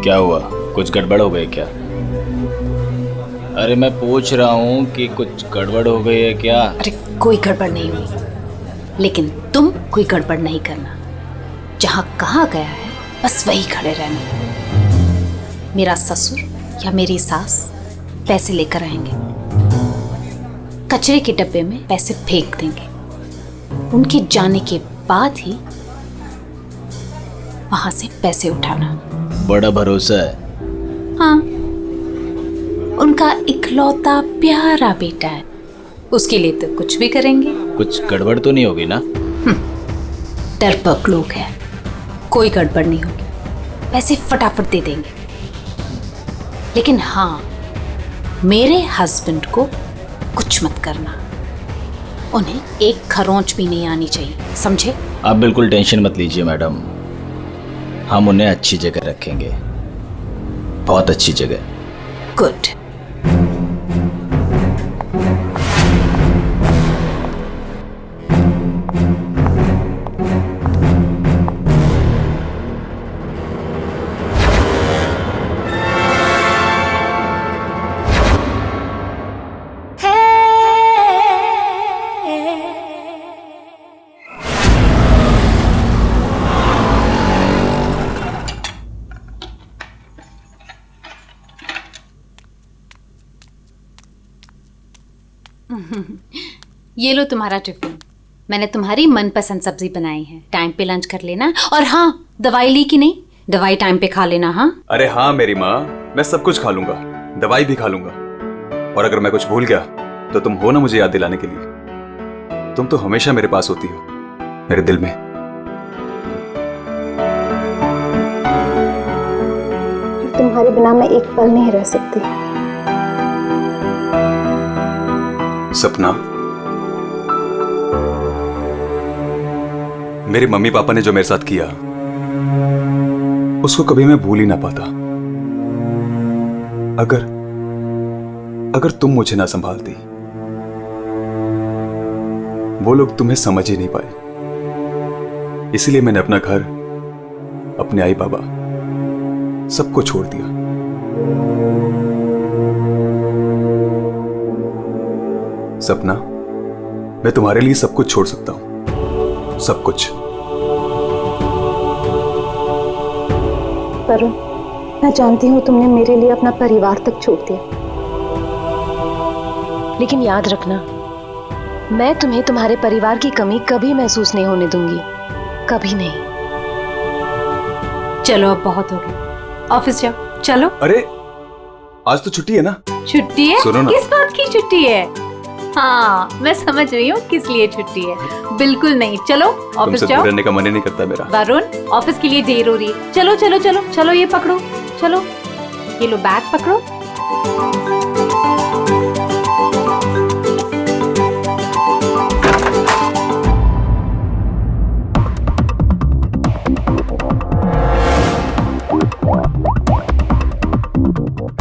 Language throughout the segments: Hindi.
क्या हुआ, कुछ गड़बड़ हो गई क्या? अरे मैं पूछ रहा हूँ कि कुछ गड़बड़ हो गई है क्या? अरे कोई गड़बड़ नहीं हुई, लेकिन तुम कोई गड़बड़ नहीं करना। जहाँ कहा गया है बस वही खड़े रहना। मेरा ससुर या मेरी सास पैसे लेकर आएंगे, कचरे के डब्बे में पैसे फेंक देंगे। उनके जाने के बाद ही वहां से पैसे उठाना। बड़ा भरोसा है। हाँ, उनका इकलौता प्यारा बेटा है, उसके लिए तो कुछ भी करेंगे। कुछ गड़बड़ तो नहीं होगी ना? डरपोक लोग हैं, कोई गड़बड़ नहीं होगी, पैसे फटाफट दे देंगे। लेकिन हाँ, मेरे हस्बैंड को कुछ मत करना, उन्हें एक खरोंच भी नहीं आनी चाहिए, समझे? आप बिल्कुल टेंशन मत लीजिए मैडम, हम उन्हें अच्छी जगह रखेंगे, बहुत अच्छी जगह। गुड। ये लो तुम्हारा टिफिन, मैंने तुम्हारी मनपसंद सब्जी बनाई है। टाइम पे लंच कर लेना। और हाँ, दवाई ली कि नहीं? दवाई टाइम पे खा लेना। हाँ अरे हाँ मेरी माँ, मैं सब कुछ खा लूंगा, दवाई भी खा लूंगा। और अगर मैं कुछ भूल गया तो तुम हो ना मुझे याद दिलाने के लिए। तुम तो हमेशा मेरे पास होती हो, मेरे दिल में। तुम्हारे बिना मैं एक पल नहीं रह सकती। सपना, मेरे मम्मी पापा ने जो मेरे साथ किया उसको कभी मैं भूल ही ना पाता। अगर तुम मुझे ना संभालती, वो लोग तुम्हें समझ ही नहीं पाए। इसलिए मैंने अपना घर, अपने आई बाबा, सबको छोड़ दिया। सपना, मैं तुम्हारे लिए सब कुछ छोड़ सकता हूं, सब कुछ। वरुण, मैं जानती हूँ तुमने मेरे लिए अपना परिवार तक छोड़ दिया, लेकिन याद रखना, मैं तुम्हें तुम्हारे परिवार की कमी कभी महसूस नहीं होने दूंगी, कभी नहीं। चलो अब बहुत हो गया, ऑफिस जाओ। चलो। अरे आज तो छुट्टी है ना? छुट्टी है? सुनो ना। किस बात की छुट्टी है? हाँ, मैं समझ रही हूँ किस लिए छुट्टी है। बिल्कुल नहीं, चलो ऑफिस जाओ। रहने का मन ही नहीं करता मेरा। वरुण, ऑफिस के लिए देर हो रही है। चलो चलो चलो चलो, ये पकड़ो, चलो ये लो बैग पकड़ो।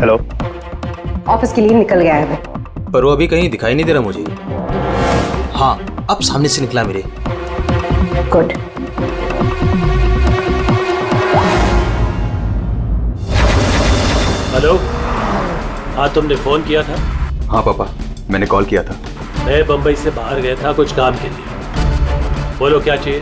हेलो। ऑफिस के लिए निकल गया है वो। पर वो अभी कहीं दिखाई नहीं दे रहा मुझे। हाँ, अब सामने से निकला मेरे। गुड। हेलो। हाँ, तुमने फोन किया था? हाँ पापा, मैंने कॉल किया था। मैं बंबई से बाहर गया था कुछ काम के लिए। बोलो क्या चाहिए?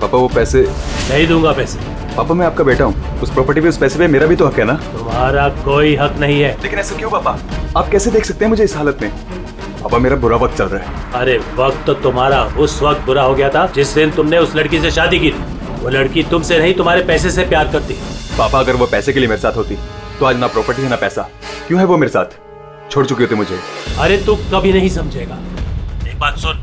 पापा वो पैसे। नहीं दूंगा पैसे। पापा मैं आपका बेटा हूँ, उस प्रॉपर्टी पे, उस पैसे पे मेरा भी तो हक है ना? तुम्हारा कोई हक नहीं है। लेकिन ऐसा क्यों पापा? आप कैसे देख सकते हैं मुझे इस हालत में? पापा मेरा बुरा वक्त चल रहा है। अरे वक्त तो तुम्हारा उस वक्त बुरा हो गया था जिस दिन तुमने उस लड़की से शादी की थी। वो लड़की तुमसे नहीं तुम्हारे पैसे से प्यार करती। पापा अगर वो पैसे के लिए मेरे साथ होती तो आज ना प्रॉपर्टी है ना पैसा। क्यों है वो मेरे साथ? छोड़ चुके होते मुझे। अरे तू कभी नहीं समझेगा। एक बात सुन,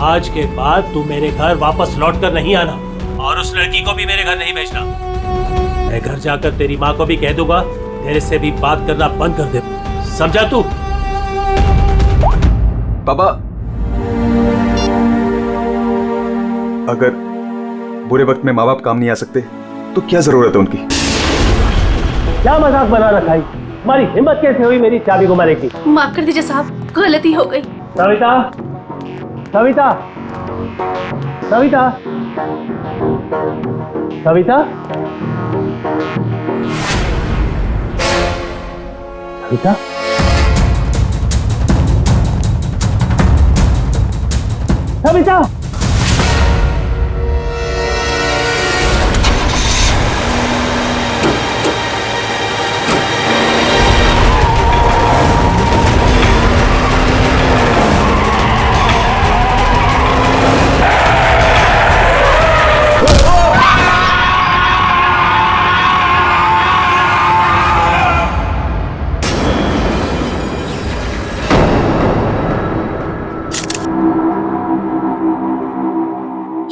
आज के बाद तू मेरे घर वापस लौट कर नहीं आना और उस लड़की को भी मेरे घर नहीं भेजना। मैं घर जाकर तेरी माँ को भी कह दूंगा तेरे से भी बात करना बंद कर दे, समझा तू? पापा अगर बुरे वक्त में माँ बाप काम नहीं आ सकते तो क्या जरूरत है उनकी? क्या मजाक बना रखा है? तुम्हारी हिम्मत कैसे हुई मेरी चाबी को मारने की? माफ कर दीजिए साहब, गलती हो गई। सविता, सविता, सविता, सविता। सविता, सविता,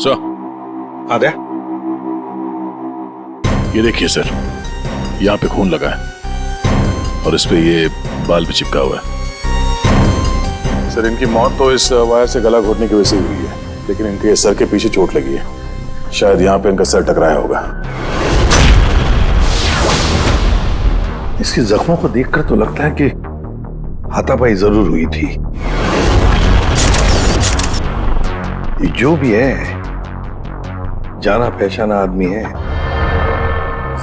सर, आद्या, ये देखिए सर, यहाँ पे खून लगा है और इस पे ये बाल भी चिपका हुआ है। सर, इनकी मौत तो इस वायर से गला घोटने की वजह से हुई है, लेकिन इनके सर के पीछे चोट लगी है। शायद यहाँ पे इनका सर टकराया होगा। इसके जख्मों को देखकर तो लगता है कि हाथापाई जरूर हुई थी। ये जो भी है, जाना पहचाना आदमी है।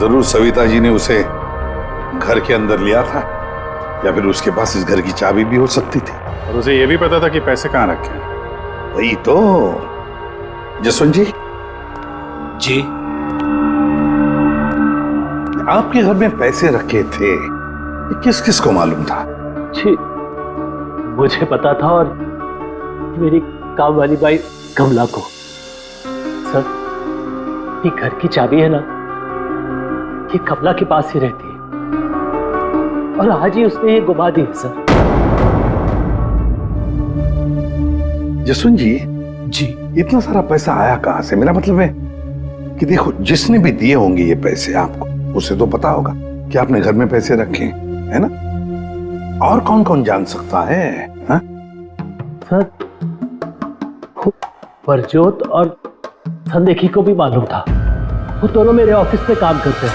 जरूर सविता जी ने उसे घर के अंदर लिया था, या फिर उसके पास इस घर की चाबी भी हो सकती थी। और उसे ये भी पता था कि पैसे कहाँ रखे हैं। वही तो। जसवंत जी, जी, आपके घर में पैसे रखे थे, ये किस किस को मालूम था? जी मुझे पता था, और मेरी काम वाली बाई कमला को। सर, ये घर की चाबी है ना, ये कमला के पास ही रहती है, और आज ही उसने ये गुमा दी है सर। जसवंत जी, जी, इतना सारा पैसा आया कहां से? मेरा मतलब है कि देखो, जिसने भी दिए होंगे ये पैसे आपको, उसे तो पता होगा कि आपने घर में पैसे रखे हैं, है ना? और कौन कौन जान सकता है? हा? सर, परजोत और संदेखी को भी मालूम था। वो दोनों मेरे ऑफिस में काम करते हैं,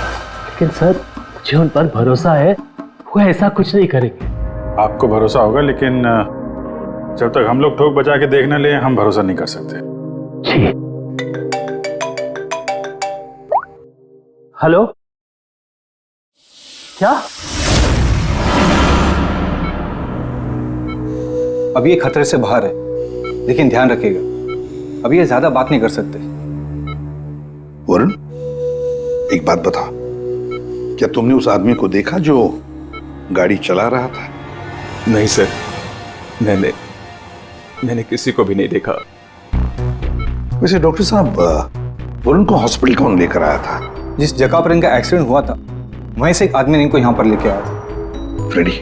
लेकिन सर मुझे उन पर भरोसा है, वो ऐसा कुछ नहीं करेंगे। आपको भरोसा होगा, लेकिन जब तक हम लोग ठोक बजा के देख न ले, हम भरोसा नहीं कर सकते। जी। हेलो, क्या? अभी ये खतरे से बाहर है, लेकिन ध्यान रखिएगा, अभी ये ज्यादा बात नहीं कर सकते। वरुण, एक बात बता, क्या तुमने उस आदमी को देखा जो गाड़ी चला रहा था? नहीं सर, मैंने किसी को भी नहीं देखा। वैसे डॉक्टर साहब, वरुण को हॉस्पिटल कौन लेकर आया था? जिस जगह पर इनका एक्सीडेंट हुआ था, वहीं से एक आदमी ने इनको यहाँ पर लेके आया था। फ्रेडी,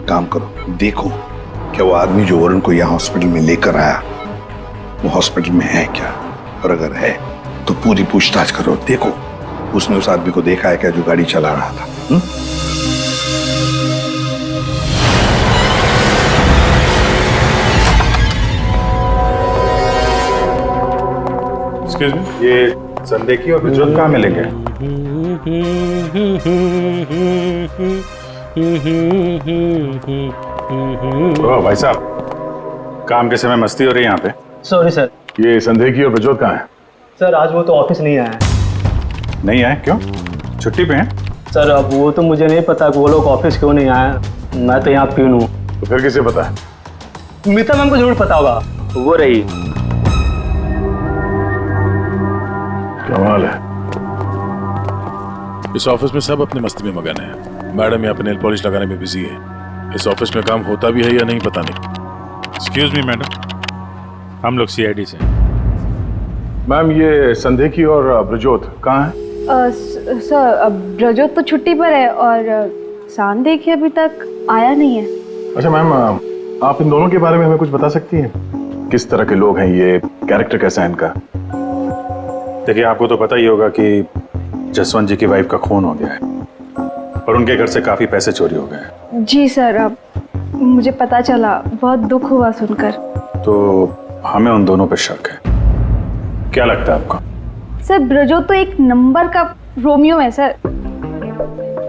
काम करो, देखो क्या वो आदमी जो वरुण को यहाँ हॉस्पिटल में लेकर आया, वो हॉस्पिटल में है क्या? और अगर है तो पूरी पूछताछ करो, देखो उसने उस आदमी को देखा है क्या जो गाड़ी चला रहा था। एक्सक्यूज मी, ये संदेखी और बिजोत कहाँ मिलेंगे? ओ भाई साहब, काम के समय मस्ती हो रही है यहाँ पे। Sorry sir. ये संदेखी और बिजोत कहाँ है? सर, आज वो तो ऑफिस नहीं आया है। नहीं आए? क्यों? छुट्टी पे हैं? सर, अब वो तो मुझे नहीं पता कि वो लोग ऑफिस क्यों नहीं आए। मैं तो यहाँ प्यून हूँ। तो फिर किसे पता है? मीता मैम को जरूर पता होगा, वो रही। कमाल है, इस ऑफिस में सब अपनी मस्ती में मगन है। मैडम यहाँ पे नेल पॉलिश लगाने में बिजी है। इस ऑफिस में काम होता भी है या नहीं पता नहीं। एक्सक्यूज मी मैडम, हम लोग सीआईडी से। मैम, ये संदेखी और ब्रजोत कहाँ है? सर, ब्रजोत तो छुट्टी पर है और सांदेखी अभी तक आया नहीं है। अच्छा मैम, आप इन दोनों के बारे में हमें कुछ बता सकती हैं? किस तरह के लोग हैं ये, कैरेक्टर कैसा है इनका? देखिए, आपको तो पता ही होगा कि जसवंत जी की वाइफ का खून हो गया है और उनके घर से काफी पैसे चोरी हो गए। जी सर, अब मुझे पता चला, बहुत दुख हुआ सुनकर। तो हमें उन दोनों पर शक है। क्या लगता है आपको? सर, ब्रजोत तो एक नंबर का रोमियो है सर।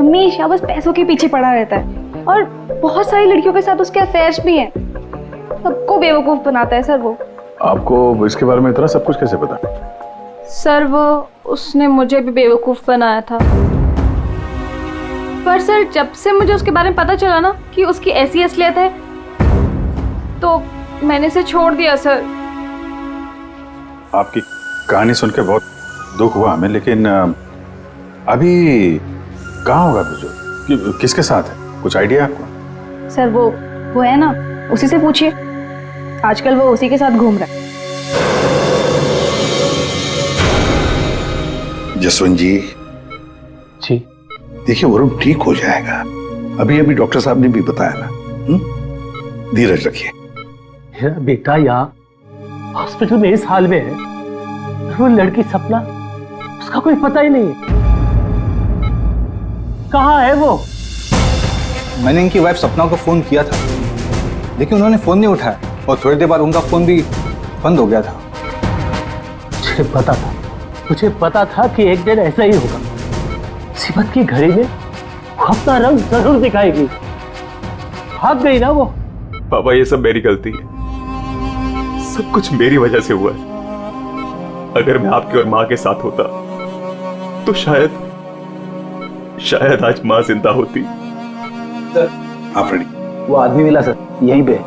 हमेशा बस पैसों के पीछे पड़ा रहता है और बहुत सारी लड़कियों के साथ उसके अफेयर्स भी हैं। सबको बेवकूफ बनाता है सर वो। आपको इसके बारे में इतना सब कुछ कैसे पता? सर, वो उसने मुझे भी बेवकूफ बनाया था। पर सर जब से मुझे उसके बारे में पता चला ना कि उसकी ऐसी असलियत है तो मैंने इसे छोड़ दिया सर। आपकी कहानी सुन के बहुत दुख हुआ हमें, लेकिन अभी कहाँ होगा ब्रजोत? किसके साथ है? कुछ आइडिया आपको? सर वो है ना, उसी से पूछिए। आजकल वो उसी के साथ घूम रहा है। जसवंत जी देखिए, वरुण ठीक हो जाएगा। अभी अभी डॉक्टर साहब ने भी बताया ना। धीरज रखिए। मेरा बेटा यहाँ हॉस्पिटल में इस हाल में है, वो लड़की सपना, उसका कोई पता ही नहीं है। कहाँ है वो? मैंने इनकी वाइफ सपना को फोन किया था, लेकिन उन्होंने फोन नहीं उठाया और थोड़ी देर बाद उनका फोन भी बंद हो गया था। मुझे पता था कि एक दिन ऐसा ही होगा। मुसीबत की घड़ी में वो अपना रंग जरूर दिखाएगी। भाग गई ना वो। पापा, ये सब मेरी गलती है, सब कुछ मेरी वजह से हुआ है। अगर मैं आपकी और माँ के साथ होता तो शायद आज माँ जिंदा होती। आफरीदी, वो आदमी मिला सर, यहीं पे।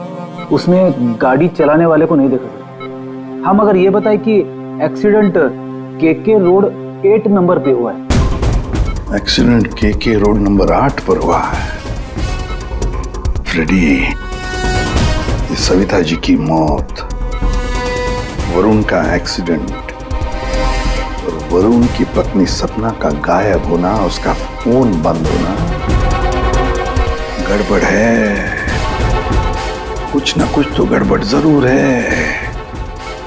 उसने गाड़ी चलाने वाले को नहीं देखा सर। हम अगर ये बताए कि एक्सीडेंट केके रोड 8 नंबर पे हुआ है। एक्सीडेंट केके रोड नंबर 8 पर हुआ है। फ्रेडी, ये सविता जी की मौत, वरुण का एक्सीडेंट और वरुण की पत्नी सपना का गायब होना, उसका फोन बंद होना, गड़बड़ है। कुछ ना कुछ तो गड़बड़ जरूर है।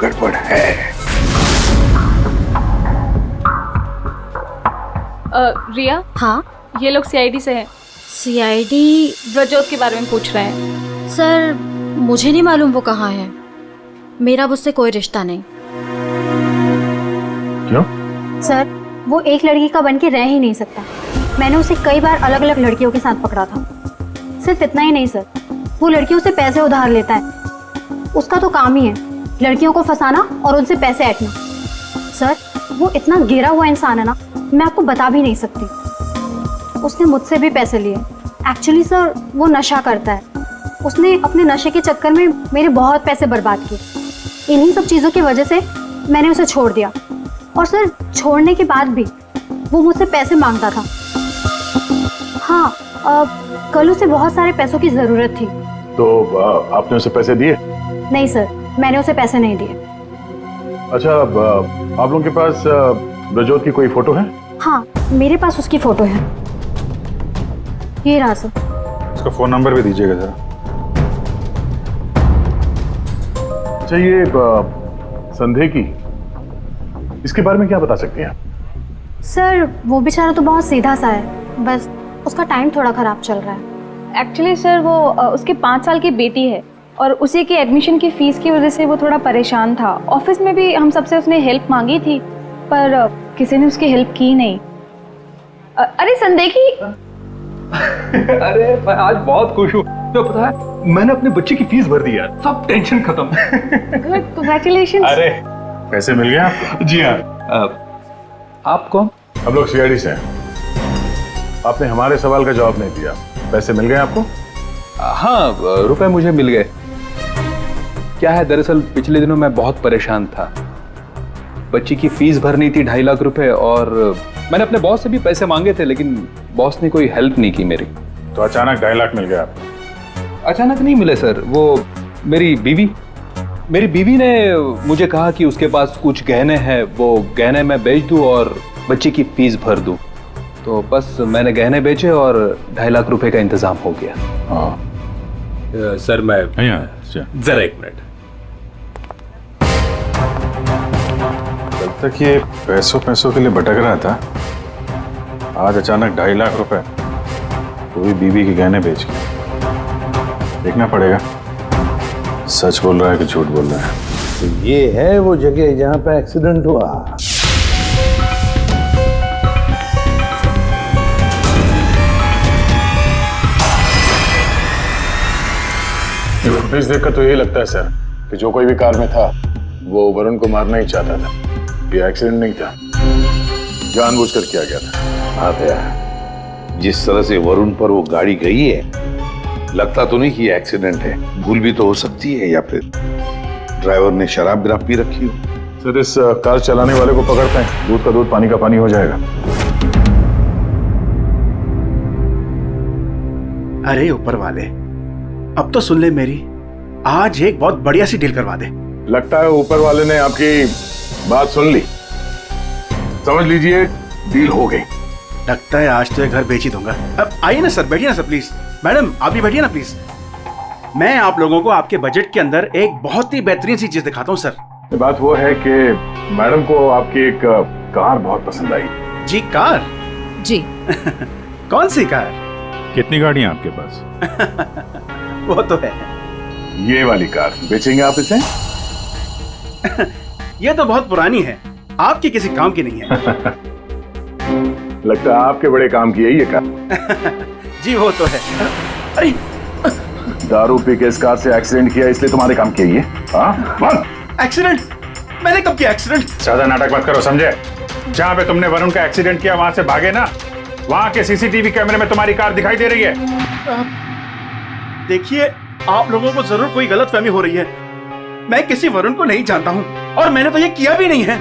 गड़बड़ है। रिया, हाँ, ये लोग सीआईडी से हैं। सीआईडी? ब्रजोत के बारे में पूछ रहे हैं। सर मुझे नहीं मालूम वो कहाँ है। मेरा उससे कोई रिश्ता नहीं। क्यों? सर वो एक लड़की का बन के रह ही नहीं सकता। मैंने उसे कई बार अलग अलग लड़कियों के साथ पकड़ा था। सिर्फ इतना ही नहीं सर, वो लड़कियों से पैसे उधार लेता है। उसका तो काम ही है लड़कियों को फंसाना और उनसे पैसे ऐंठना। सर वो इतना गिरा हुआ इंसान है ना, मैं आपको बता भी नहीं सकती। उसने मुझसे भी पैसे लिए। एक्चुअली सर वो नशा करता है। उसने अपने नशे के चक्कर में मेरे बहुत पैसे बर्बाद किए। इन्हीं सब चीज़ों की वजह से मैंने उसे छोड़ दिया। और सर छोड़ने के बाद भी वो मुझसे पैसे मांगता था। हाँ, कल उसे बहुत सारे पैसों की ज़रूरत थी। तो आपने उसे पैसे दिए? नहीं सर, मैंने उसे पैसे नहीं दिए। अच्छा, आप लोगों के पास ब्रजोत की कोई फोटो है? हाँ, मेरे पास उसकी फोटो है। ये रहा सर। उसका फोन नंबर भी दीजिएगा जरा। अच्छा, ये संदेह की, इसके बारे में क्या बता सकते हैं? सर वो बेचारा तो बहुत सीधा सा है, बस उसका टाइम थोड़ा खराब चल रहा है। एक्चुअली सर वो उसके 5 साल की बेटी है और उसी के एडमिशन की फीस की वजह से वो थोड़ा परेशान था। ऑफिस में भी हम सबसे उसने हेल्प मांगी थी, पर किसी ने उसकी हेल्प की नहीं। अरे संदेखी। अरे मैं आज बहुत खुश हूँ। तो पता है, मैंने अपने बच्चे की फीस भर दी यार, सब टेंशन खत्म। Good, congratulations. अरे पैसे मिल गए आपको? जी हाँ। आप कौन? हम लोग सीआईडी से हैं। आपने हमारे सवाल का जवाब नहीं दिया। पैसे मिल गए आपको? हाँ, रुपए मुझे मिल गए। क्या है, दरअसल पिछले दिनों मैं बहुत परेशान था। बच्ची की फीस भरनी थी 2.5 लाख रुपए, और मैंने अपने बॉस से भी पैसे मांगे थे, लेकिन बॉस ने कोई हेल्प नहीं की मेरी। तो अचानक 2.5 लाख मिल गए आपको? अचानक नहीं मिले सर। वो मेरी बीवी ने मुझे कहा कि उसके पास कुछ गहने हैं, वो गहने मैं बेच दूं और बच्ची की फीस भर दूं। तो बस मैंने गहने बेचे और 2.5 लाख रुपए का इंतजाम हो गया। हाँ सर मैं जरा 1 मिनट। कल तक ये पैसों के लिए भटक रहा था, आज अचानक 2.5 लाख रुपए, वो भी बीवी के गहने बेच के। देखना पड़ेगा सच बोल रहा है कि झूठ बोल रहा है। तो ये है वो जगह जहां पे एक्सीडेंट हुआ। फुटेज देखकर तो यही लगता है सर कि जो कोई भी कार में था वो वरुण को मारना ही चाहता था। ये एक्सीडेंट नहीं था, जानबूझकर किया गया था। हाँ भैया, जिस तरह से वरुण पर वो गाड़ी गई है, लगता तो नहीं कि ये एक्सीडेंट है। भूल भी तो हो सकती है, या फिर ड्राइवर ने शराब वराब पी रखी हो। सर इस कार चलाने वाले को पकड़ते हैं, दूध का दूध पानी का पानी हो जाएगा। अरे ऊपर वाले, अब तो सुन ले मेरी, आज एक बहुत बढ़िया सी डील करवा दे। लगता है ऊपर वाले ने आपकी बात सुन ली, समझ लीजिए डील हो गई। लगता है आज तो ये घर बेच ही दूंगा। अब आइए ना सर, बैठिए ना सर प्लीज। मैडम आप भी बैठिए ना प्लीज। मैं आप लोगों को आपके बजट के अंदर एक बहुत ही बेहतरीन सी चीज दिखाता हूँ सर। बात वो है कि मैडम को आपकी एक कार बहुत पसंद आई। जी कार? जी। कौन सी कार? कितनी गाड़ियां आपके पास? वो तो है। ये वाली कार बेचेंगे आप इसे? ये तो बहुत पुरानी है, आपकी किसी काम की नहीं है। लगता है आपके बड़े काम की है ये कार। जी वो तो है। अरे दारू पी के इस कार से एक्सीडेंट किया इसलिए तुम्हारे काम की है ये? हाँ? एक्सीडेंट? मैंने कब किया एक्सीडेंट? ज्यादा नाटक मत करो, समझे? जहाँ पे तुमने वरुण का एक्सीडेंट किया वहां से भागे ना, वहां के सीसीटीवी कैमरे में तुम्हारी कार दिखाई दे रही है। देखिए, आप लोगों को जरूर कोई गलतफहमी हो रही है। मैं किसी वरुण को नहीं जानता हूं और मैंने तो ये किया भी नहीं है।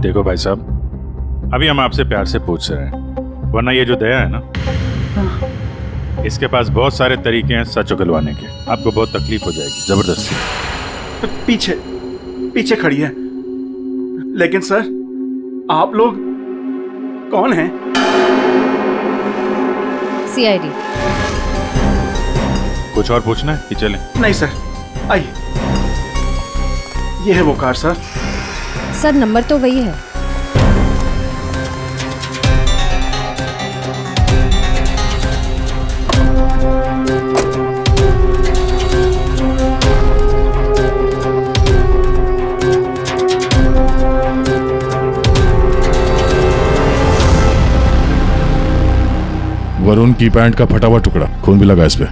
देखो भाई साहब, अभी हम आपसे प्यार से पूछ रहे हैं, वरना ये जो दया है ना, इसके पास बहुत सारे तरीके हैं सच उगलवाने के। आपको बहुत तकलीफ हो जाएगी जबरदस्ती। पीछे पीछे खड़ी है। लेकिन सर, आप लोग कौन हैं? सीआईडी। कुछ और पूछना है कि चलें? नहीं सर, आइए। ये है वो कार सर। सर नंबर तो वही है। वरुण की पैंट का फटा हुआ टुकड़ा, खून भी लगा इस पे।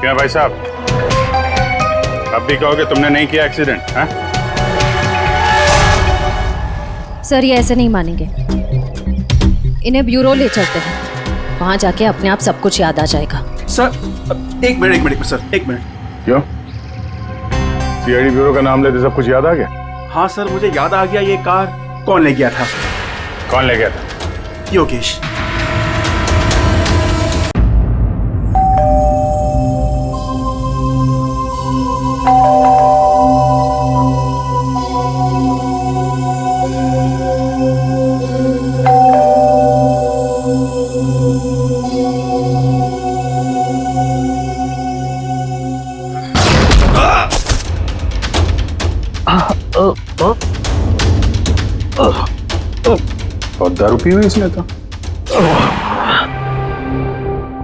क्या भाई साहब, अब भी कहोगे तुमने नहीं किया एक्सीडेंट? हाँ? सर ये ऐसे नहीं मानेंगे, इन्हें ब्यूरो ले चलते हैं, वहां जाके अपने आप सब कुछ याद आ जाएगा। सर एक मिनट सर, एक मिनट। क्यों? सीआईडी ब्यूरो का नाम लेते सब कुछ याद आ गया? हाँ सर, मुझे याद आ गया। ये कार कौन ले गया था? कौन ले गया था? योगेश। और दारू पी हुई इसने तो।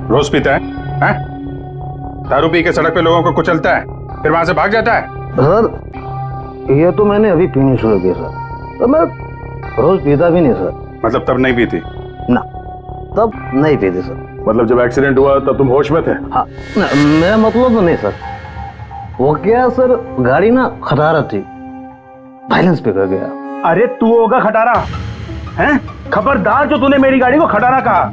रोज पीता है? हैं? दारू पी के सड़क पे लोगों को कुचलता है, फिर वहां से भाग जाता है। सर ये तो मैंने अभी पीनी शुरू की सर, तो मैं रोज पीता भी नहीं सर। मतलब तब नहीं पीती? ना, तब नहीं पीती सर। मतलब जब एक्सीडेंट हुआ तब तुम होश में थे? हाँ, मेरा मतलब तो नहीं सर। वो क्या सर, गाड़ी ना खटारा थी, बैलेंस पे कर गया। अरे तू होगा खटारा हैं? खबरदार जो तूने मेरी गाड़ी को खटारा कहा।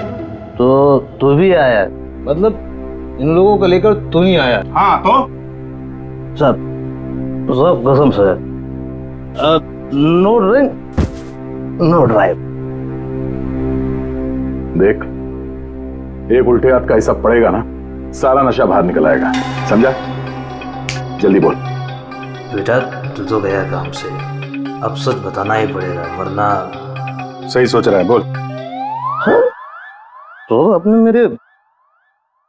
तो तू भी आया, मतलब इन लोगों को लेकर तू ही आया? हाँ तो सब कसम sir, no drink no drive. देख, एक उल्टे हाथ का हिसाब पड़ेगा ना, सारा नशा बाहर निकल आएगा, समझा? जल्दी बोल। बेटा तू तो गया काम से, अब सच बताना ही पड़ेगा वरना। सही सोच रहा है, बोल। हाँ? तो आपने मेरे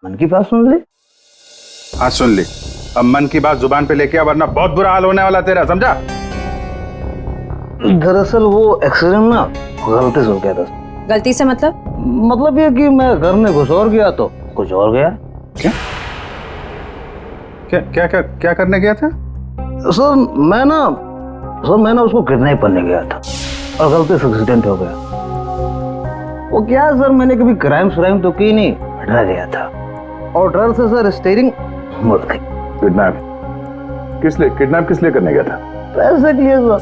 मन की बात सुन ली? हाँ सुन ली। अब मन की बात जुबान पे लेके आ, वरना बहुत बुरा हाल होने वाला तेरा, समझा? दरअसल वो एक्सीडेंट ना गलती से हो गया था। गलती से मतलब? मतलब ये कि मैं घर में घुस और गया तो कुछ और गया। क्या क्या क्या क्या, क्या करने गया था? सर मैं ना उसको किडनैप करने गया था और गलती से एक्सीडेंट हो गया। वो क्या सर, मैंने कभी क्राइम तो की नहीं, डर गया था और डर से सर स्टीयरिंग मुड़ गई। किडनैप? किस लिए किडनैप किस लिए करने गया था? पैसे के लिए सर।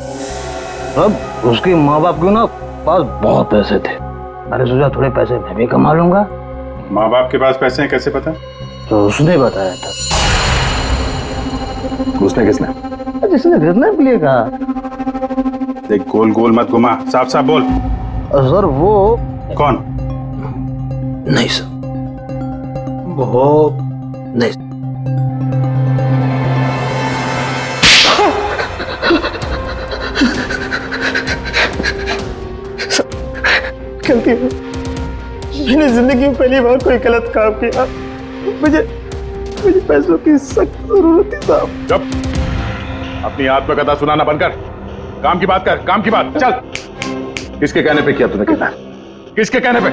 अब उसके माँ बाप के ना पास बहुत पैसे थे, मैंने सोचा थोड़े पैसे मैं भी कमा लूंगा। माँ बाप के पास पैसे हैं कैसे पता? तो उसने बताया था। उसने किसने? जिसने किडनैप के लिए कहा। देख गोल गोल मत घुमा, साफ साफ बोल। सर वो कौन? नहीं सर, वो नहीं। गलती है, मैंने जिंदगी में पहली बार कोई गलत काम किया। मुझे पैसों की सख्त जरूरत थी साहब। चुप, अपनी आत्मकथा सुनाना बंद कर, काम की बात कर, काम की बात। चल, किसके कहने पे किया तूने किडनैप? किसके कहने पे?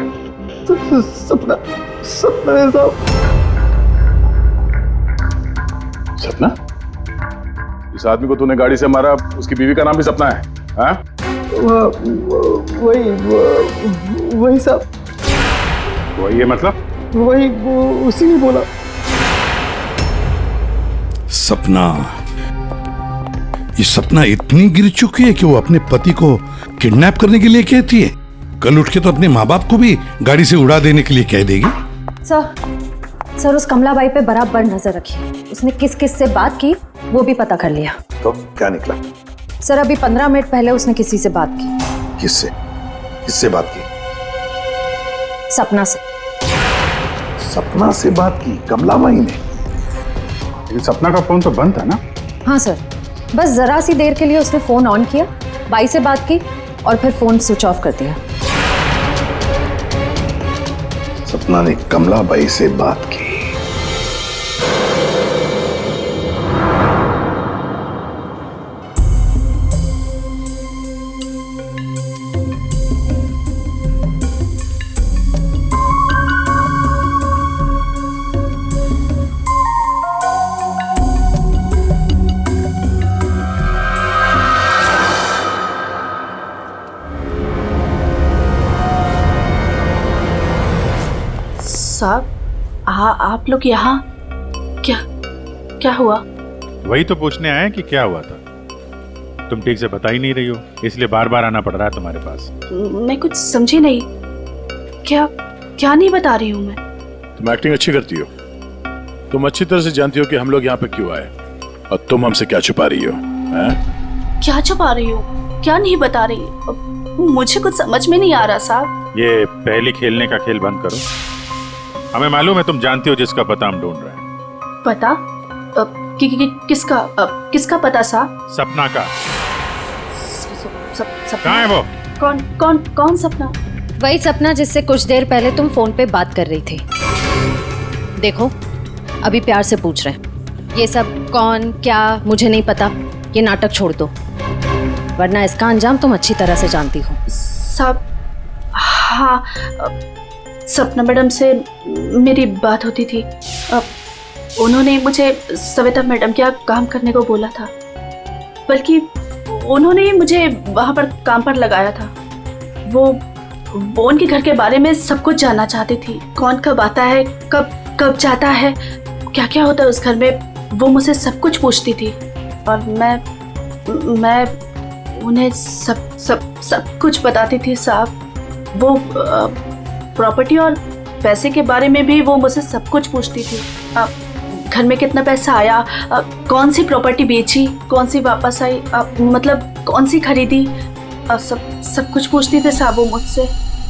सपना है साहब। सपना? इस आदमी को तूने गाड़ी से मारा, उसकी बीवी का नाम भी सपना है? हाँ? वही साहब। वही है मतलब? वही उसी ने बोला। सपना, ये सपना इतनी गिर चुकी है कि वो अपने पति को किडनैप करने के लिए कहती है। कल उठ के तो अपने माँ बाप को भी गाड़ी से उड़ा देने के लिए कह देगी। सर उस कमलाबाई पे बराबर नजर रखिए। उसने किस किस से बात की वो भी पता कर लिया। तो क्या निकला? सर अभी 15 मिनट पहले उसने किसी से बात की। किससे? किससे बात की? सपना से। सपना से बात की कमलाबाई ने? लेकिन सपना का फोन तो बंद था ना? हाँ सर, बस जरा सी देर के लिए उसने फोन ऑन किया, बाई से बात की और फिर फोन स्विच ऑफ कर दिया। सपना ने कमलाबाई से बात की। साहब, आप लोग यहाँ क्या हुआ? वही तो पूछने आए कि क्या हुआ था। तुम ठीक से बता ही नहीं रही हो, इसलिए बार बार आना पड़ रहा है तुम्हारे पास। मैं कुछ समझी नहीं। क्या नहीं बता रही हूँ मैं? तुम एक्टिंग अच्छी करती हो। तुम अच्छी तरह से जानती हो कि हम लोग यहाँ पे क्यों आए, और तुम हमसे क्या छुपा रही हो? क्या छुपा रही हो? क्या नहीं बता रही? मुझे कुछ समझ में नहीं आ रहा साहब। ये पहली खेलने का खेल बंद करो। हमें मालूम है तुम जानती हो जिसका पता हम ढूंढ रहे हैं। पता? किसका पता साहब? सपना का। सपना? कहाँ है वो? कौन सपना? वही सपना जिससे कुछ देर पहले तुम फोन पे बात कर रही थी। देखो अभी प्यार से पूछ रहे हैं, ये सब कौन क्या मुझे नहीं पता, ये नाटक छोड़ दो, वरना इसका अंजाम तुम अच्छी तरह से जानती हो। साहब, हाँ, सपना मैडम से मेरी बात होती थी। उन्होंने मुझे सविता मैडम के यहाँ काम करने को बोला था, बल्कि उन्होंने ही मुझे वहाँ पर काम पर लगाया था। वो उनके घर के बारे में सब कुछ जानना चाहती थी। कौन कब आता है, कब जाता है, क्या क्या होता है उस घर में, वो मुझसे सब कुछ पूछती थी। और मैं उन्हें सब कुछ बताती थी साहब। वो प्रॉपर्टी और पैसे के बारे में भी वो मुझसे सब कुछ पूछती थी। घर में कितना पैसा आया, कौन सी प्रॉपर्टी बेची, कौन सी वापस आई, मतलब कौन सी खरीदी, सब कुछ पूछती थी साहब वो मुझसे।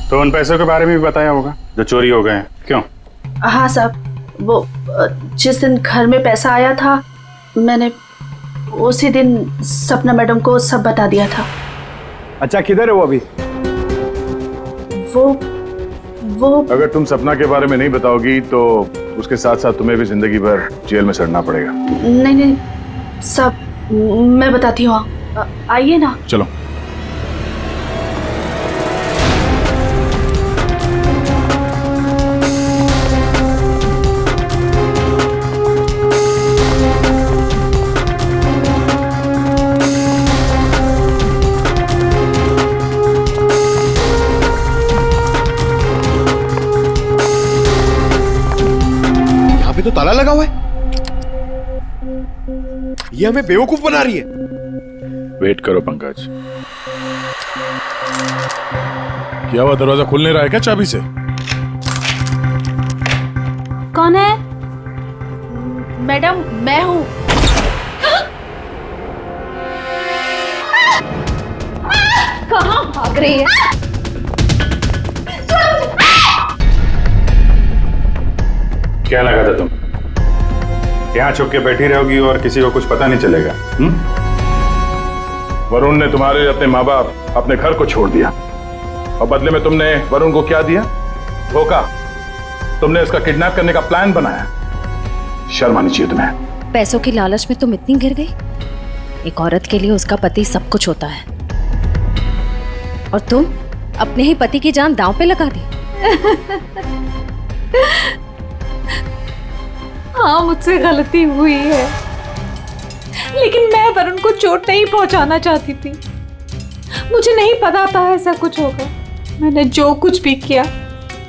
तो उन पैसों के बारे में भी बताया होगा जो चोरी हो गए हैं, क्यों? हाँ साहब, वो जिस दिन घर में पैसा आया था, मैंने उसी दिन सपना मैडम को सब बता दिया था। अच्छा, किधर है वो अभी? वो अगर तुम सपना के बारे में नहीं बताओगी तो उसके साथ साथ तुम्हें भी जिंदगी भर जेल में सड़ना पड़ेगा। नहीं सब मैं बताती हूँ, आइए ना। चलो। तो ताला लगा हुआ है। ये हमें बेवकूफ बना रही है। वेट करो पंकज। क्या हुआ, दरवाजा खुल नहीं रहा है क्या चाबी से? कौन है? मैडम मैं हूँ। कहाँ भाग रही है? क्या लगा था तुम यहाँ छुप के बैठी रहोगी और किसी को कुछ पता नहीं चलेगा? वरुण ने तुम्हारे अपने माँ बाप अपने घर को छोड़ दिया और बदले में तुमने वरुण को क्या दिया? धोखा। तुमने इसका किडनैप करने का प्लान बनाया। शर्म आनी चाहिए तुम्हें। पैसों की लालच में तुम इतनी गिर गई? एक औरत के लिए उसका पति सब कुछ होता है और तुम अपने ही पति की जान दांव पे लगा दी। हाँ, मुझसे गलती हुई है, लेकिन मैं वरुण को चोट नहीं पहुंचाना चाहती थी। मुझे नहीं पता था ऐसा कुछ होगा। मैंने जो कुछ भी किया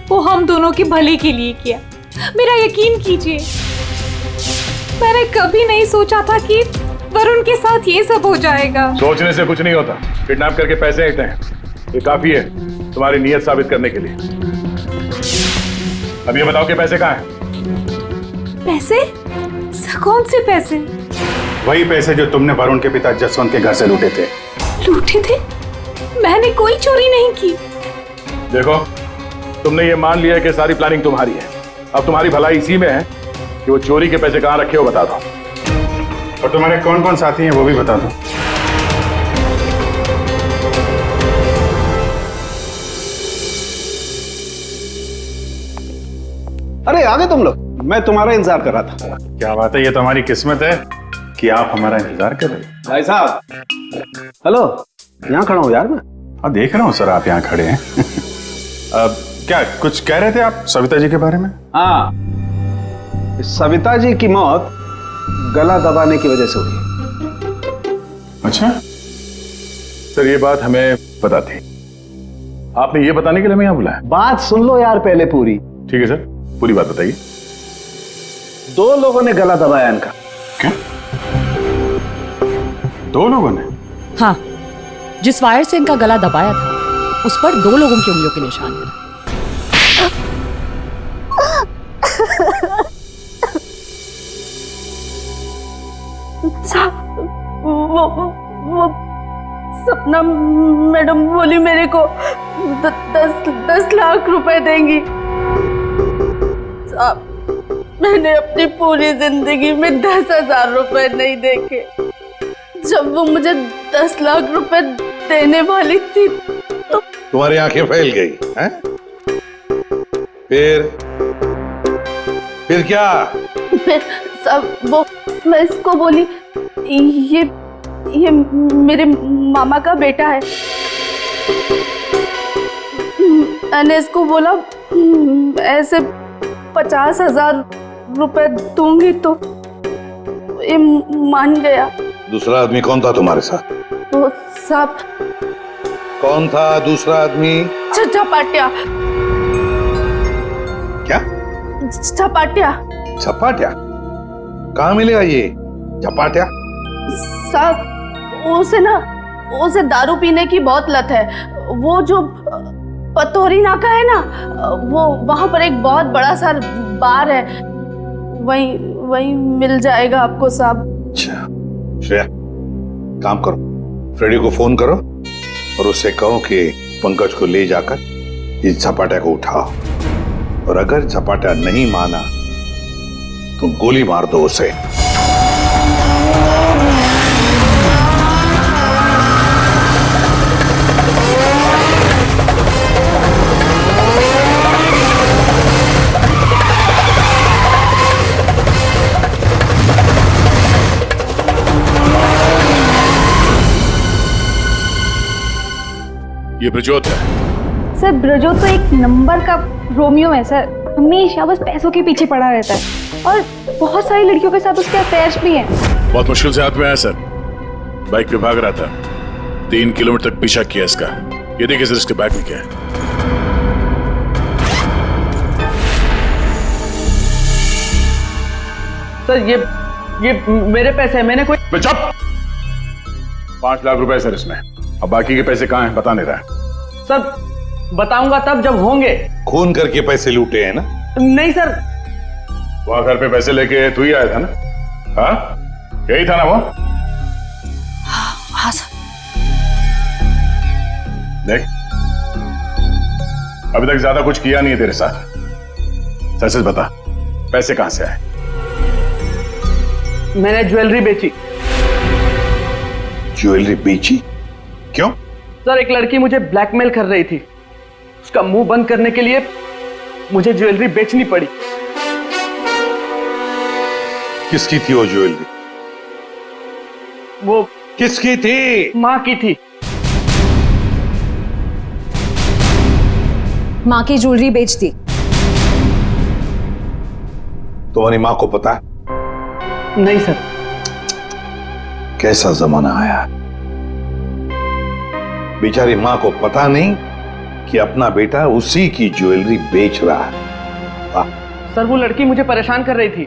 वो हम दोनों के भले के लिए किया। मेरा यकीन कीजिए, मैंने कभी नहीं सोचा था कि वरुण के साथ ये सब हो जाएगा। सोचने से कुछ नहीं होता। किडनैप करके पैसे ऐंठे हैं, ये काफी है तुम्हारी नीयत साबित करने के लिए। अब ये बताओ कि पैसे कहाँ हैं? पैसे? कौन से पैसे? वही पैसे जो तुमने वरुण के पिता जसवंत के घर से लूटे थे। लूटे थे? मैंने कोई चोरी नहीं की। देखो, तुमने ये मान लिया कि सारी प्लानिंग तुम्हारी है। अब तुम्हारी भलाई इसी में है कि वो चोरी के पैसे कहाँ रखे हो बता दो, और तुम्हारे कौन कौन साथी हैं वो भी बता दो। अरे आ गए तुम लोग, मैं तुम्हारा इंतजार कर रहा था। क्या बात है, ये तो हमारी किस्मत है कि आप हमारा इंतजार कर रहे हैं। भाई साहब, हेलो, यहाँ खड़ा हूँ यार मैं। हाँ देख रहा हूँ सर, आप यहाँ खड़े हैं। अब क्या कुछ कह रहे थे आप सविता जी के बारे में? हाँ, सविता जी की मौत गला दबाने की वजह से हुई। अच्छा सर, ये बात हमें पता थी। आपने ये बताने के लिए हमें यहाँ बुलाया? बात सुन लो यार पहले पूरी। ठीक है सर, पूरी बात बताइए। 2 लोगों ने गला दबाया इनका। क्या? 2 लोगों ने? हाँ, जिस वायर से इनका गला दबाया था उस पर 2 लोगों की उंगलियों के निशान हैं। वो सपना मैडम बोली मेरे को 10 लाख रुपए देंगी। साहब, मैंने अपनी पूरी जिंदगी में 10,000 रुपए नहीं देखे। जब वो मुझे 10 लाख रुपए देने वाली थी तो तुम्हारी आंखें फैल गई हैं? फिर क्या? फिर सब वो मैं इसको बोली ये मेरे मामा का बेटा है। मैंने इसको बोला ऐसे 50,000 रुपए दूंगी तो ये मान गया। दूसरा आदमी कौन था तुम्हारे साथ? वो सब कौन था दूसरा आदमी? झपाटिया। क्या? झपाटिया। झपाटिया? कहाँ मिलेगा ये झपाटिया? साहब, उसे दारू पीने की बहुत लत है। वो जो पतोरी नाका है ना, वो वहां पर एक बहुत बड़ा सा बार है, वही मिल जाएगा आपको साहब। अच्छा श्रेया, काम करो, फ्रेडी को फोन करो और उससे कहो कि पंकज को ले जाकर इस झपाटा को उठाओ, और अगर झपाटा नहीं माना तो गोली मार दो उसे। ये ब्रजोत है। सर ब्रजोत तो एक नंबर का रोमियो है सर, हमेशा बस पैसों के पीछे पड़ा रहता है और बहुत सारी लड़कियों के साथ उसके अफेयर्स भी हैं। बहुत मुश्किल से हाथ में आया सर, बाइक पे भाग रहा था, 3 किलोमीटर तक पीछा किया इसका। ये देखिए सर, इसके बैग में क्या है। सर ये मेरे पैसे हैं, मैंने कोई। चुप। 5 लाख रुपए सर इसमें, अब बाकी के पैसे कहाँ हैं बता नहीं रहा है। सर बताऊंगा तब जब होंगे। खून करके पैसे लूटे हैं ना? नहीं सर। वहां घर पे पैसे लेके तू ही आया था ना? हाँ यही था ना वो? हाँ सर। देख अभी तक ज्यादा कुछ किया नहीं है तेरे साथ, सच सच बता पैसे कहां से आए? मैंने ज्वेलरी बेची। ज्वेलरी बेची? क्यों? सर एक लड़की मुझे ब्लैकमेल कर रही थी, उसका मुंह बंद करने के लिए मुझे ज्वेलरी बेचनी पड़ी। किसकी थी वो ज्वेलरी? वो किसकी थी? माँ की थी। माँ की ज्वेलरी बेच दी। तुम्हारी माँ को पता है? नहीं सर। कैसा जमाना आया, बेचारी माँ को पता नहीं कि अपना बेटा उसी की ज्वेलरी बेच रहा है। सर वो लड़की मुझे परेशान कर रही थी,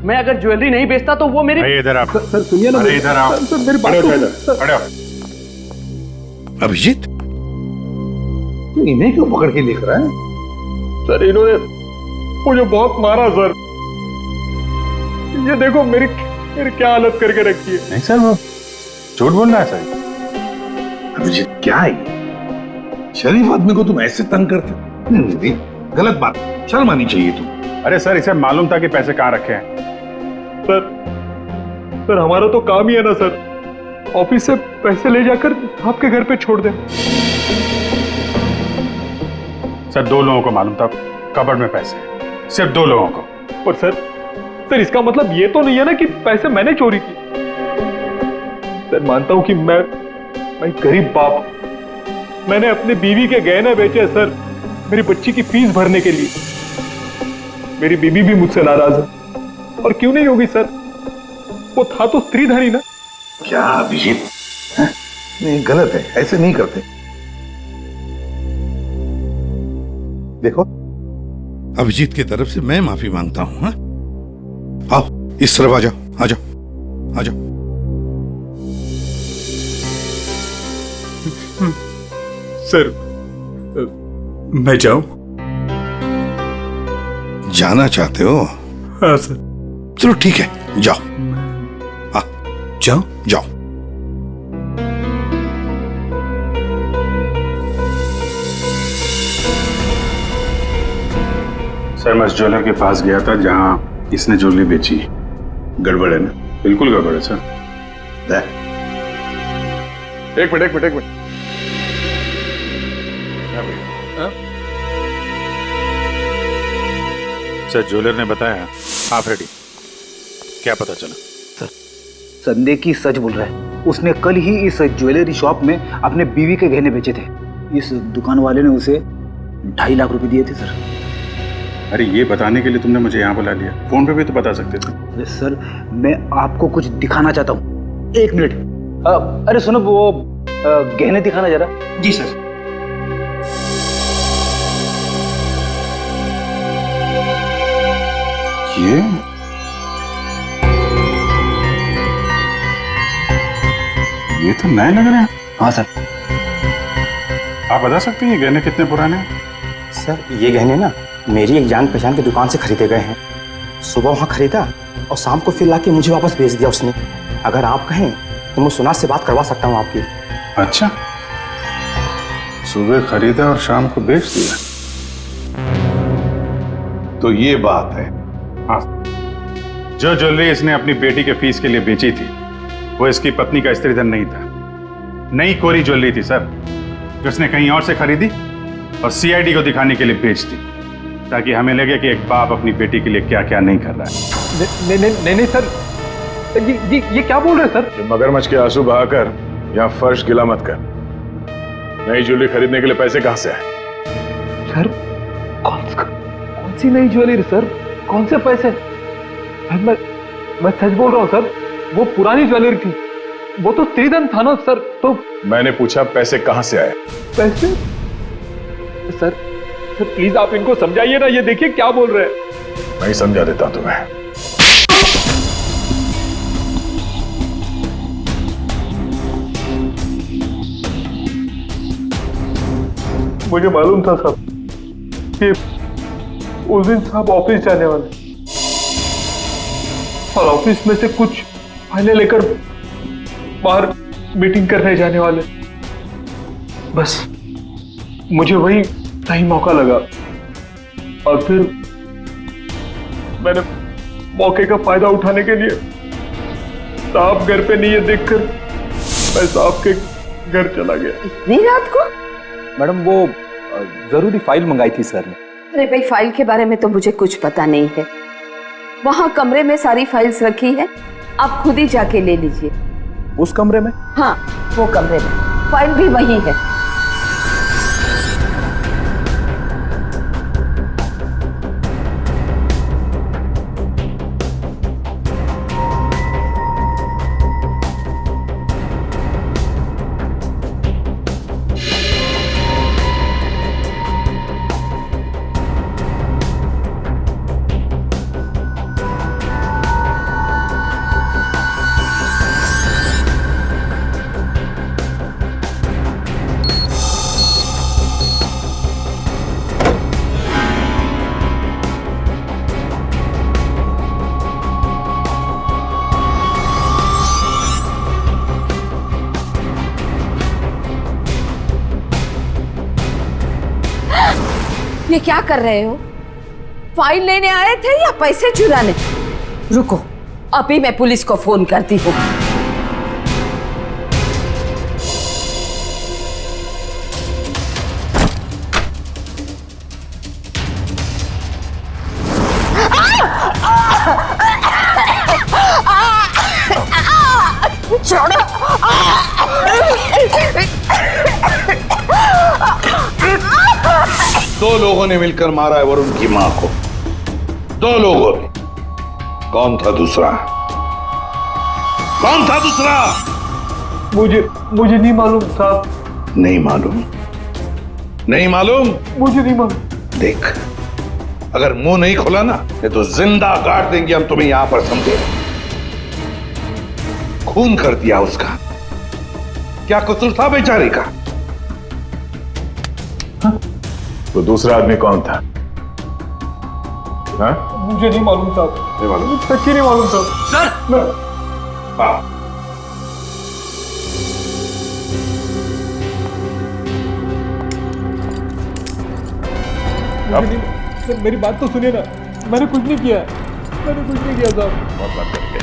मैं अगर ज्वेलरी नहीं बेचता तो वो मेरी। इधर आप। सर सुनिए ना। अरे इधर आओ। सर मेरी बात खड़े हो। अभिजीत तू इन्हें क्यों पकड़ के लिख रहा है? सर इन्होंने मुझे बहुत मारा सर, ये देखो मेरी क्या हालत करके रखी है। नहीं सर वो झूठ बोल रहा है सर। अभिजीत क्या है ये? शरीफ आदमी को तुम ऐसे तंग करते? नहीं, गलत बात, शर्म आनी चाहिए तुम। अरे सर इसे मालूम था कि पैसे कहाँ रखे हैं। सर हमारा तो काम ही है ना सर, ऑफिस से पैसे ले जाकर आपके घर पे छोड़ दें। सर 2 लोगों को मालूम था कबर्ड में पैसे हैं, सिर्फ 2 लोगों को। पर सर इसका मतलब ये तो नहीं है ना कि पैसे मैंने चोरी की। सर मानता हूं कि मैं गरीब बाप, मैंने अपने बीवी के गहने बेचे सर मेरी बच्ची की फीस भरने के लिए। मेरी बीवी भी मुझसे नाराज है, और क्यों नहीं होगी सर, वो था तो स्त्रीधनी ना। क्या अभिजीत, नहीं गलत है, ऐसे नहीं करते। देखो अभिजीत की तरफ से मैं माफी मांगता हूं। हाँ? आओ इस तरफ आ जाओ, आ जाओ, आ जाओ। सर मैं जाऊं? जाना चाहते हो? हाँ सर। चलो ठीक है, जाओ। हाँ जाओ? जाओ। सर मैं उस ज्वेलर के पास गया था जहां इसने ज्वेलरी बेची। गड़बड़ है ना? बिल्कुल गड़बड़ है सर। एक मिनट। सर ज्वेलर ने बताया आप रेडी, क्या पता चला? सर संदेह की सच बोल रहा है, उसने कल ही इस ज्वेलरी शॉप में अपने बीवी के गहने बेचे थे। इस दुकान वाले ने उसे 2.5 लाख रुपए दिए थे सर। अरे ये बताने के लिए तुमने मुझे यहाँ बुला लिया, फोन पे भी तो बता सकते थे। अरे सर मैं आपको कुछ दिखाना चाहता हूँ, 1 मिनट। अरे सुनो वो गहने दिखाना जरा। जी सर। ये तो नए लग रहे हैं। हाँ सर। आप बता सकते हैं ये गहने कितने पुराने हैं? सर ये गहने ना मेरी एक जान पहचान की दुकान से खरीदे गए हैं। सुबह वहाँ खरीदा और शाम को फिर लाके मुझे वापस भेज दिया उसने। अगर आप कहें तो मैं सुनार से बात करवा सकता हूँ आपकी। अच्छा, सुबह खरीदा और शाम को बेच दिया, तो ये बात है। हाँ, जो ज्वेलरी इसने अपनी बेटी के फीस के लिए बेची थी वो इसकी पत्नी का स्त्रीधन नहीं था, नई कोरी ज्वेलरी थी सर, जो उसने कहीं और से खरीदी और सीआईडी को दिखाने के लिए बेच दी, ताकि हमें लगे कि एक बाप अपनी बेटी के लिए क्या क्या नहीं कर रहा है। नहीं सर, ये क्या बोल रहे हैं सर? मगरमच्छ के आंसू बहाकर यहाँ फर्श गिला मत कर। नई ज्वेलरी खरीदने के लिए पैसे कहाँ से आए? सर कौन सी नई ज्वेलरी सर, कौन से पैसे? मैं सच बोल रहा हूँ सर, वो पुरानी ज्वेलरी थी, वो तो स्त्रीधन था ना सर। तो मैंने पूछा पैसे कहाँ से आए? पैसे? सर प्लीज आप इनको समझाइए ना, ये देखिए क्या बोल रहे हैं। मैं ही समझा देता हूं तुम्हें। मुझे मालूम था साहब कि उस दिन साहब ऑफिस जाने वाले और ऑफिस में से कुछ फाइलें लेकर बाहर मीटिंग करने जाने वाले। बस मुझे वही सही मौका लगा और फिर मैंने मौके का फायदा उठाने के लिए साहब घर पे नहीं है देखकर मैं साहब के घर चला गया। इतनी रात को? मैडम वो जरूरी फाइल मंगाई थी सर ने। अरे भाई फाइल के बारे में तो मुझे कुछ पता नहीं है। वहाँ कमरे में सारी फाइल्स रखी है, आप खुद ही जाके ले लीजिए। उस कमरे में? हाँ वो कमरे में, फाइल भी वही है। ये क्या कर रहे हो? फाइल लेने आए थे या पैसे चुराने? रुको, अभी मैं पुलिस को फोन करती हूँ। छोड़ो। दो लोगों ने मिलकर मारा है वरुण की मां को। दो लोगों ने। कौन था दूसरा? कौन था दूसरा? मुझे नहीं मालूम साहब। नहीं मालूम? नहीं मालूम? मुझे नहीं मालूम। देख, अगर मुंह नहीं खोला ना तो जिंदा काट देंगे हम तुम्हें यहां पर, समझे? खून कर दिया उसका। क्या कसूर था बेचारे का? तो दूसरा आदमी कौन था? हाँ? मुझे नहीं मालूम साहब। नहीं मालूम? सच्ची नहीं मालूम साहब। सर! हाँ। सर मेरी बात तो सुनिए ना, मैंने कुछ नहीं किया। मैंने कुछ नहीं किया साहब। बहुत बात करके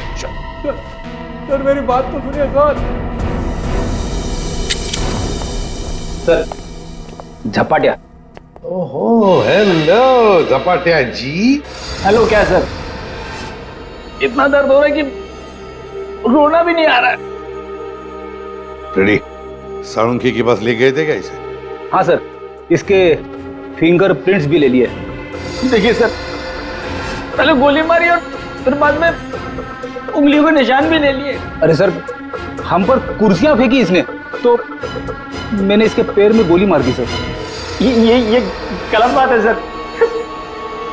सर मेरी बात तो सुनिए सर। झपाटिया। ओहो, हेलो झपाटिया जी। हेलो। क्या सर? इतना दर्द हो रहा है कि रोना भी नहीं आ रहा है। रेडी? साळुंखे के पास ले गए थे क्या इसे? हाँ सर, इसके फिंगरप्रिंट्स भी ले लिए। देखिए सर, पहले गोली मारी और फिर बाद में उंगलियों के निशान भी ले लिए। अरे सर, हम पर कुर्सियां फेंकी इसने तो मैंने इसके पैर में गोली मार दी सर। ये गलत बात है सर।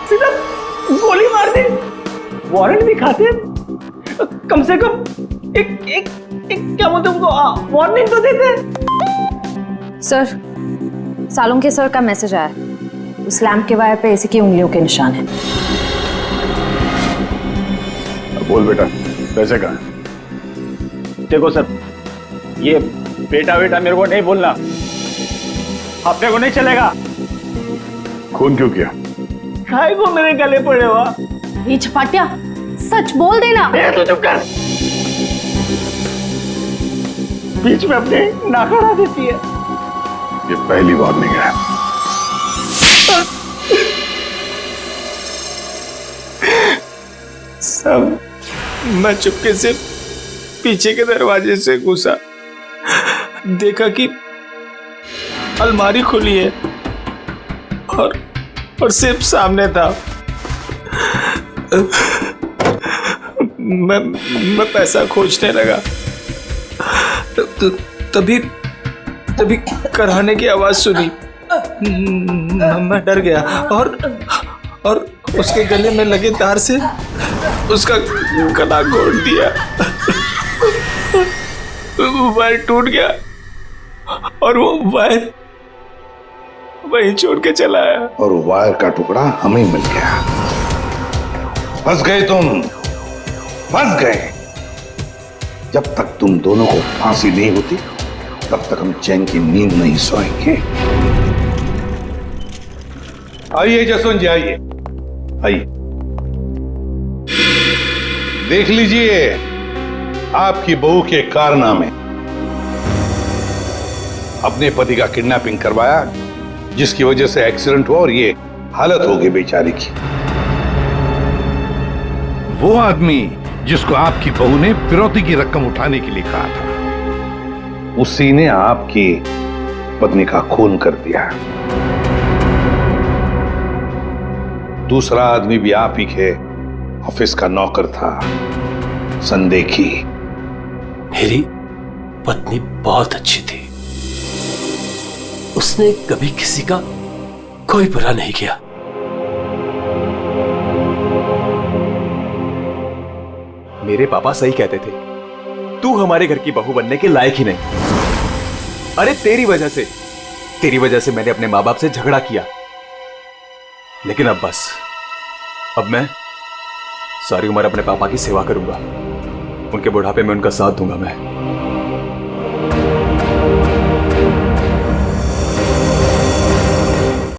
सीधा गोली मार दी। वारंट भी खाते हैं, कम से कम एक क्या बोलते उनको वार्निंग तो देते। सर, सालुंखे सर का मैसेज आया है। उस लैंप के वायर पे इसी की उंगलियों के निशान है। बोल बेटा, पैसे कहाँ? देखो सर, ये बेटा मेरे को नहीं बोलना, अपने को नहीं चलेगा। खून क्यों किया? खाए को मेरे गले पड़े हुआ। ये छपाटिया, सच बोल देना। तो चुप कर। बीच में अपने नाक अड़ा देती है। ये पहली वार्निंग है। सब मैं चुपके से पीछे के दरवाजे से घुसा, देखा कि अलमारी खुली है और सिर्फ सामने था। मैं पैसा खोजने लगा, तभी कराने की आवाज सुनी। मैं डर गया और उसके गले में लगे तार से उसका गला घोट दिया। वायर टूट गया और वो वहीं छोड़ के चला आया। और वायर का टुकड़ा हमें मिल गया। फंस गए तुम, फंस गए। जब तक तुम दोनों को फांसी नहीं होती तब तक हम चैन की नींद नहीं सोएंगे। आइए जसवंत जी, आइए आइए, देख लीजिए आपकी बहू के कारनामे। अपने पति का किडनैपिंग करवाया, जिसकी वजह से एक्सीडेंट हुआ और ये हालत हो गई बेचारी की। वो आदमी जिसको आपकी बहू ने फिरौती की रकम उठाने के लिए कहा था, उसी ने आपकी पत्नी का खून कर दिया। दूसरा आदमी भी आप ही के ऑफिस का नौकर था, संदेखी। मेरी पत्नी बहुत अच्छी थी, उसने कभी किसी का कोई बुरा नहीं किया। मेरे पापा सही कहते थे, तू हमारे घर की बहू बनने के लायक ही नहीं। अरे तेरी वजह से मैंने अपने माँ बाप से झगड़ा किया, लेकिन अब बस, अब मैं सारी उम्र अपने पापा की सेवा करूंगा। उनके बुढ़ापे में उनका साथ दूंगा मैं।